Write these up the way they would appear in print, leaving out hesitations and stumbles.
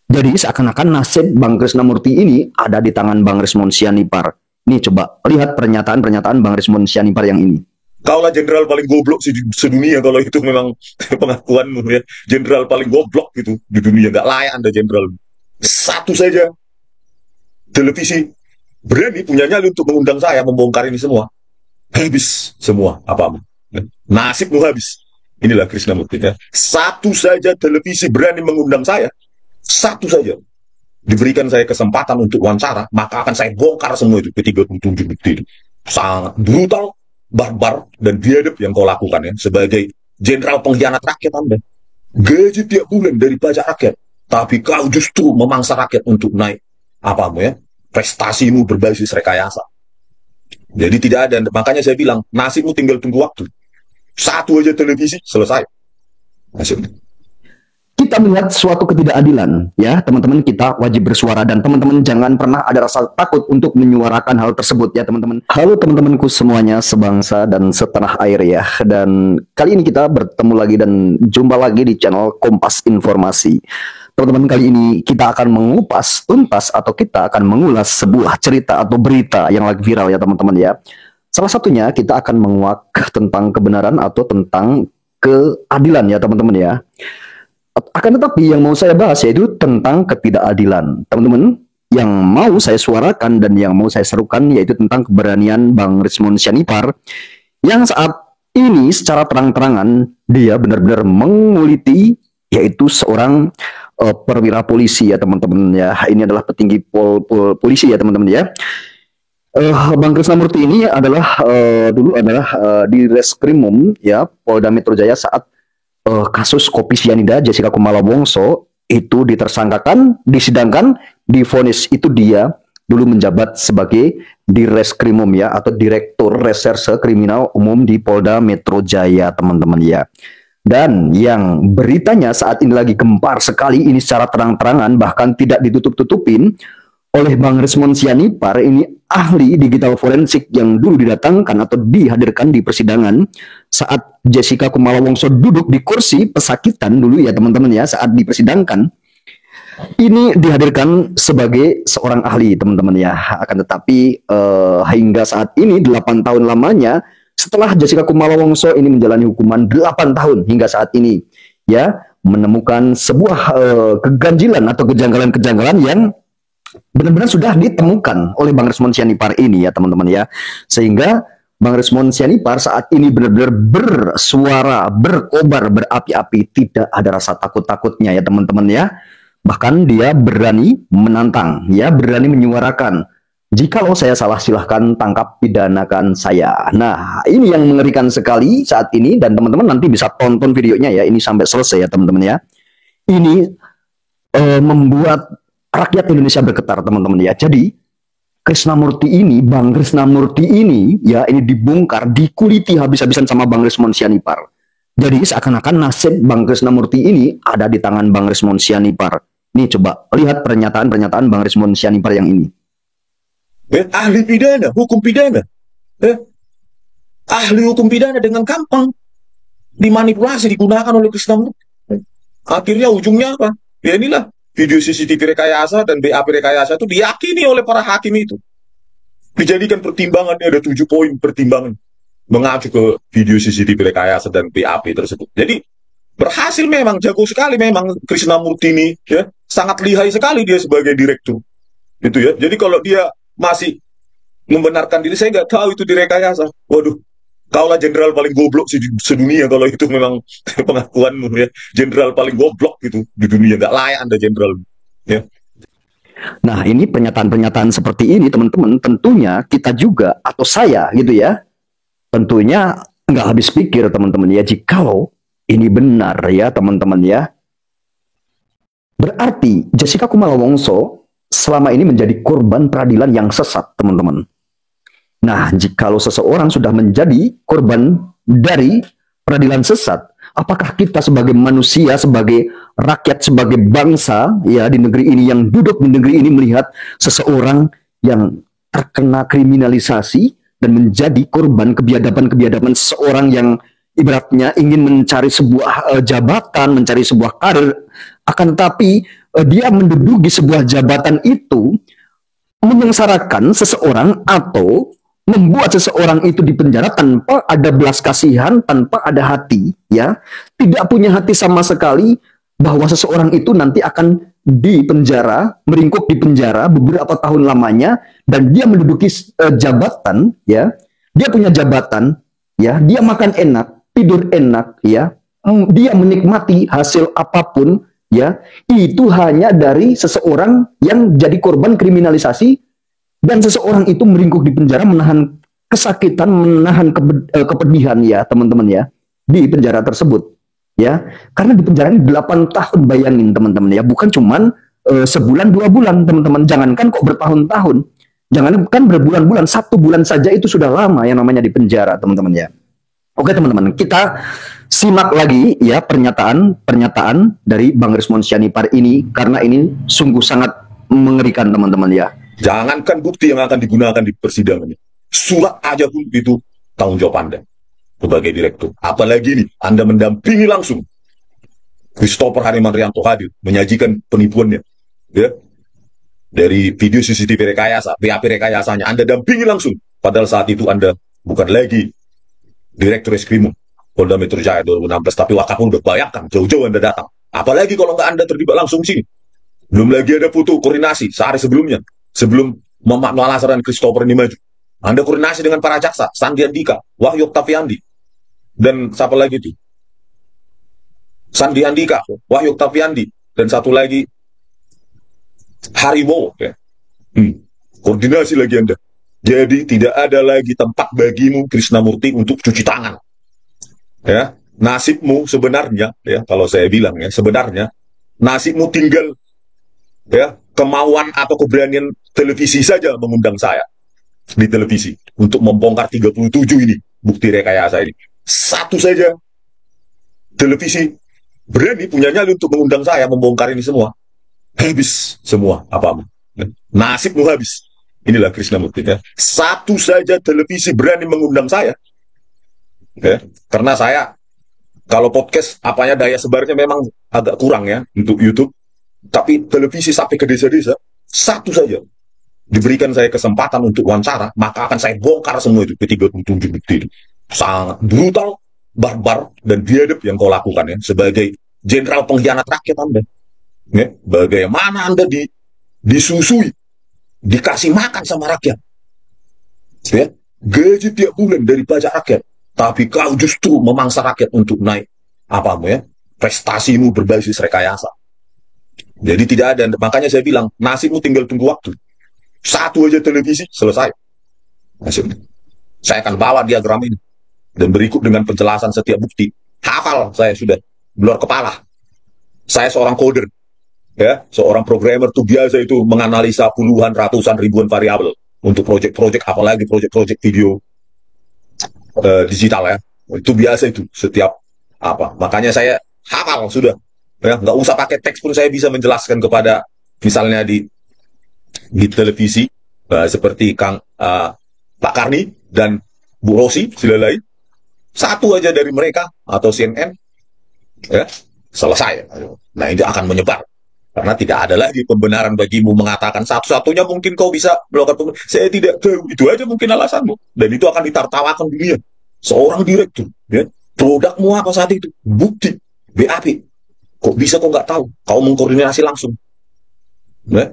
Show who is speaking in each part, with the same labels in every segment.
Speaker 1: Jadi seakan-akan nasib Bang Krisnamurti ini ada di tangan Bang Rismond Sianipar. Nih coba lihat pernyataan-pernyataan Bang Rismond Sianipar yang ini.
Speaker 2: Kaulah jenderal paling goblok sedunia kalau itu memang pengakuanmu ya. Jenderal paling goblok gitu di dunia. Nggak layak Anda jenderal. Satu saja televisi berani punya nyali untuk mengundang saya membongkar ini semua. Habis semua apa-apa. Nasibmu habis. Inilah Krisnamurti ya. Satu saja televisi berani mengundang saya. Satu saja. Diberikan saya kesempatan untuk wawancara, maka akan saya bongkar semua itu ke-37 bukti itu. Sangat brutal, barbar, dan biadab yang kau lakukan ya, sebagai jenderal pengkhianat rakyat Anda. Gaji tiap bulan dari pajak rakyat, tapi kau justru memangsa rakyat untuk naik apamu ya, prestasimu berbasis rekayasa. Jadi tidak ada, makanya saya bilang, nasibmu tinggal tunggu waktu. Satu aja televisi, selesai. Nasibmu.
Speaker 1: Kita melihat suatu ketidakadilan, ya teman-teman, kita wajib bersuara dan teman-teman jangan pernah ada rasa takut untuk menyuarakan hal tersebut ya teman-teman. Halo teman-temanku semuanya sebangsa dan setanah air ya, dan kali ini kita bertemu lagi dan jumpa lagi di channel Kompas Informasi. Teman-teman, kali ini kita akan mengupas tuntas atau kita akan mengulas sebuah cerita atau berita yang lagi viral ya teman-teman ya. Salah satunya kita akan menguak tentang kebenaran atau tentang keadilan ya teman-teman ya. Akan tetapi yang mau saya bahas yaitu tentang ketidakadilan. Teman-teman, yang mau saya suarakan dan yang mau saya serukan yaitu tentang keberanian Bang Rismond Sianipar yang saat ini secara terang-terangan dia benar-benar menguliti yaitu seorang perwira polisi ya teman-teman ya. Ini adalah petinggi polisi ya teman-teman ya. Bang Krisnamurti ini adalah dulu adalah di Reskrimum ya Polda Metro Jaya saat kasus kopi sianida Jessica Kumala Wongso itu ditersangkakan, disidangkan, divonis. Itu dia dulu menjabat sebagai Direskrimum ya atau Direktur Reserse Kriminal Umum di Polda Metro Jaya teman-teman ya. Dan yang beritanya saat ini lagi gempar sekali ini secara terang-terangan bahkan tidak ditutup-tutupin oleh Bang Rismond Sianipar, ini ahli digital forensik yang dulu didatangkan atau dihadirkan di persidangan saat Jessica Kumala Wongso duduk di kursi pesakitan dulu ya teman-teman ya saat dipersidangkan. Ini dihadirkan sebagai seorang ahli teman-teman ya. Akan tetapi hingga saat ini 8 tahun lamanya setelah Jessica Kumala Wongso ini menjalani hukuman 8 tahun hingga saat ini ya menemukan sebuah keganjilan atau kejanggalan-kejanggalan yang benar-benar sudah ditemukan oleh Bang Rismond Sianipar ini ya teman-teman ya, sehingga Bang Rismond Sianipar saat ini benar-benar bersuara, berkobar, berapi-api, tidak ada rasa takut-takutnya ya teman-teman ya. Bahkan dia berani menantang ya, berani menyuarakan, jikalau saya salah silahkan tangkap pidanakan saya. Nah ini yang mengerikan sekali saat ini dan teman-teman nanti bisa tonton videonya ya, ini sampai selesai ya teman-teman ya. Ini membuat rakyat Indonesia bergetar teman-teman ya. Jadi Krisnamurti ini, Bang Krisnamurti ini ya ini dibongkar, dikuliti habis-habisan sama Bang Rismond Sianipar. Jadi seakan-akan nasib Bang Krisnamurti ini ada di tangan Bang Rismond Sianipar. Nih coba lihat pernyataan-pernyataan Bang Rismond Sianipar yang ini.
Speaker 2: Ahli pidana, hukum pidana. Ahli hukum pidana dengan gampang dimanipulasi, digunakan oleh Krisnamurti. Akhirnya ujungnya apa? Ya inilah video CCTV rekayasa dan BAP rekayasa itu diyakini oleh para hakim itu. Dijadikan pertimbangan, ada 7 poin pertimbangan mengacu ke video CCTV rekayasa dan BAP tersebut. Jadi berhasil memang, jago sekali memang Krisnamurti ini ya, sangat lihai sekali dia sebagai direktur. Itu ya. Jadi kalau dia masih membenarkan diri, saya nggak tahu itu direkayasa. Waduh, kaulah jenderal paling goblok sedunia kalau itu memang pengakuanmu ya. Jenderal paling goblok gitu di dunia, nggak layak Anda jenderal ya.
Speaker 1: Nah ini pernyataan-pernyataan seperti ini teman-teman tentunya kita juga atau saya gitu ya tentunya nggak habis pikir teman-teman ya, jikalau ini benar ya teman-teman ya, berarti Jessica Kumala Wongso selama ini menjadi korban peradilan yang sesat teman-teman. Nah, jikalau seseorang sudah menjadi korban dari peradilan sesat, apakah kita sebagai manusia, sebagai rakyat, sebagai bangsa ya di negeri ini yang duduk di negeri ini melihat seseorang yang terkena kriminalisasi dan menjadi korban kebiadaban-kebiadaban seseorang yang ibaratnya ingin mencari sebuah jabatan, mencari sebuah karir, akan tetapi dia menduduki sebuah jabatan itu menyengsarakan seseorang atau membuat seseorang itu di penjara tanpa ada belas kasihan, tanpa ada hati, ya, tidak punya hati sama sekali bahwa seseorang itu nanti akan di penjara, meringkuk di penjara beberapa tahun lamanya, dan dia menduduki jabatan, ya, dia punya jabatan, ya, dia makan enak, tidur enak, ya, dia menikmati hasil apapun, ya, itu hanya dari seseorang yang jadi korban kriminalisasi. Dan seseorang itu meringkuk di penjara, menahan kesakitan, menahan kepedihan, ya teman-teman ya, di penjara tersebut, ya. Karena di penjara ini 8 tahun, bayangin teman-teman ya, bukan cuman sebulan 2 bulan teman-teman, jangankan kok bertahun-tahun, jangankan berbulan-bulan, 1 bulan saja itu sudah lama yang namanya di penjara teman-teman ya. Oke teman-teman, kita simak lagi ya pernyataan dari Bang Rismond Sianipar ini, karena ini sungguh sangat mengerikan teman-teman ya.
Speaker 2: Jangankan bukti yang akan digunakan di persidangan ini, surat aja pun itu tanggung jawab Anda sebagai direktur. Apalagi ini Anda mendampingi langsung Christopher Harimantrianto hadir menyajikan penipuannya, ya, dari video CCTV rekayasa, BAP rekayasanya Anda dampingi langsung. Padahal saat itu Anda bukan lagi Direktur Reskrimum Polda Metro Jaya 2016, tapi Wakapolda udah bayangkan jauh-jauh Anda datang. Apalagi kalau nggak Anda terlibat langsung sini. Belum lagi ada foto koordinasi sehari sebelumnya, sebelum Muhammad Al-Azhar dan Christopher ini maju. Anda koordinasi dengan para jaksa, Sandi Andika, Wahyu Oktaviandi, dan siapa lagi itu? Sandi Andika, Wahyu Oktaviandi, dan satu lagi Haribo. Ya. Koordinasi lagi Anda. Jadi tidak ada lagi tempat bagimu Krishnamurti untuk cuci tangan. Ya, nasibmu sebenarnya, ya, kalau saya bilang ya, sebenarnya nasibmu tinggal, ya, kemauan atau keberanian televisi saja mengundang saya di televisi untuk membongkar 37 ini bukti rekayasa ini. Satu saja televisi berani punya nyali untuk mengundang saya membongkar ini semua, habis semua apamu, nasibmu habis. Inilah Krishnamurti ya. Satu saja televisi berani mengundang saya, ya, karena saya kalau podcast apanya daya sebarnya memang agak kurang ya untuk YouTube. Tapi televisi sampai ke desa-desa, satu saja diberikan saya kesempatan untuk wawancara, maka akan saya bongkar semua itu, ke-37 bukti itu. Sangat brutal, barbar, dan biadab yang kau lakukan ya, sebagai jenderal pengkhianat rakyat Anda. Ya, bagaimana Anda disusui, dikasih makan sama rakyat. Ya, gaji tiap bulan dari pajak rakyat, tapi kau justru memangsa rakyat untuk naik apamu ya, prestasimu berbasis rekayasa. Jadi tidak ada, makanya saya bilang nasibmu tinggal tunggu waktu. Satu aja televisi selesai nasibmu. Saya akan bawa diagram ini dan berikut dengan penjelasan setiap bukti. Hafal saya sudah luar kepala. Saya seorang coder, ya, seorang programmer tuh biasa itu menganalisa puluhan, ratusan, ribuan variabel untuk proyek-proyek, apalagi proyek-proyek video digital ya. Itu biasa itu setiap apa. Makanya saya hafal sudah. Ya, nggak usah pakai teks pun saya bisa menjelaskan kepada misalnya di televisi seperti Pak Karni dan Bu Rosi Silalai, satu aja dari mereka atau CNN, ya, selesai. Nah ini akan menyebar karena tidak ada lagi pembenaran bagimu mengatakan satu-satunya mungkin kau bisa melakukan pembenaran. Saya tidak tahu, itu aja mungkin alasanmu, dan itu akan ditertawakan dunia. Seorang direktur, ya, produkmu apa saat itu, bukti BAP. Kok bisa kok nggak tahu? Kau mengkoordinasi langsung. Nah,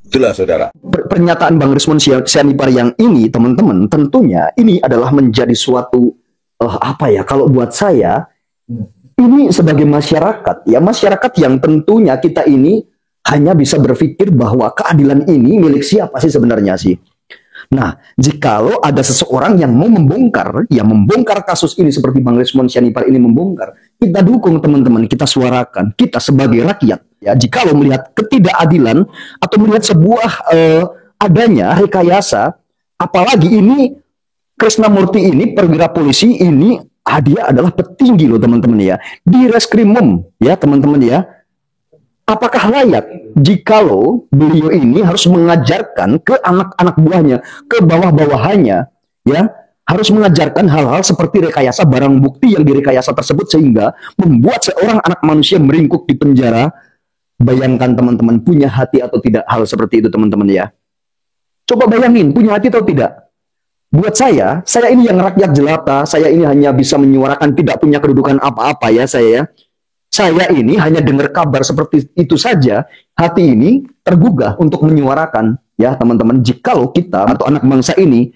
Speaker 2: itulah saudara.
Speaker 1: Pernyataan Bang Rismond Sianipar yang ini, teman-teman, tentunya ini adalah menjadi suatu apa ya? Kalau buat saya, ini sebagai masyarakat, ya, masyarakat yang tentunya kita ini hanya bisa berpikir bahwa keadilan ini milik siapa sih sebenarnya sih? Nah, jikalau ada seseorang yang mau membongkar, yang membongkar kasus ini seperti Bang Rismond Sianipar ini membongkar, kita dukung teman-teman, kita suarakan, kita sebagai rakyat. Ya, jikalau melihat ketidakadilan atau melihat sebuah adanya rekayasa, apalagi ini Krishnamurti ini perwira polisi ini, dia adalah petinggi loh teman-teman ya, di Reskrimum ya teman-teman ya. Apakah layak jikalau beliau ini harus mengajarkan ke anak-anak buahnya, ke bawah-bawahannya, ya, harus mengajarkan hal-hal seperti rekayasa barang bukti yang direkayasa tersebut sehingga membuat seorang anak manusia meringkuk di penjara Bayangkan teman-teman punya hati atau tidak hal seperti itu teman-teman ya. Coba bayangin punya hati atau tidak. Buat saya ini yang rakyat jelata, saya ini hanya bisa menyuarakan tidak punya kedudukan apa-apa ya saya ya. Saya ini hanya dengar kabar seperti itu saja, hati ini tergugah untuk menyuarakan ya teman-teman. Jikalau kita atau anak bangsa ini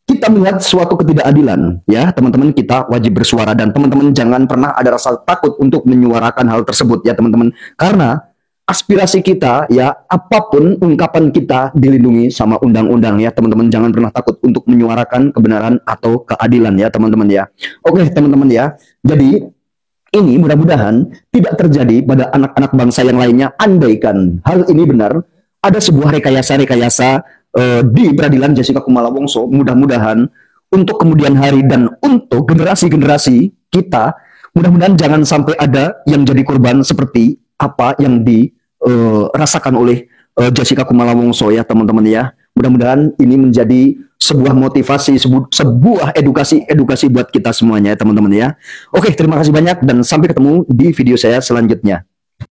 Speaker 1: kita melihat suatu ketidakadilan ya teman-teman, kita wajib bersuara dan teman-teman jangan pernah ada rasa takut untuk menyuarakan hal tersebut ya teman-teman, karena aspirasi kita ya apapun ungkapan kita dilindungi sama undang-undang ya teman-teman. Jangan pernah takut untuk menyuarakan kebenaran atau keadilan ya teman-teman ya. Oke teman-teman ya, jadi ini mudah-mudahan tidak terjadi pada anak-anak bangsa yang lainnya. Andaikan hal ini benar, ada sebuah rekayasa-rekayasa di peradilan Jessica Kumala Wongso, mudah-mudahan untuk kemudian hari dan untuk generasi-generasi kita, mudah-mudahan jangan sampai ada yang jadi korban seperti apa yang dirasakan oleh Jessica Kumala Wongso ya teman-teman ya. Mudah-mudahan ini menjadi sebuah motivasi, sebuah edukasi buat kita semuanya ya teman-teman ya. Oke, terima kasih banyak dan sampai ketemu di video saya selanjutnya.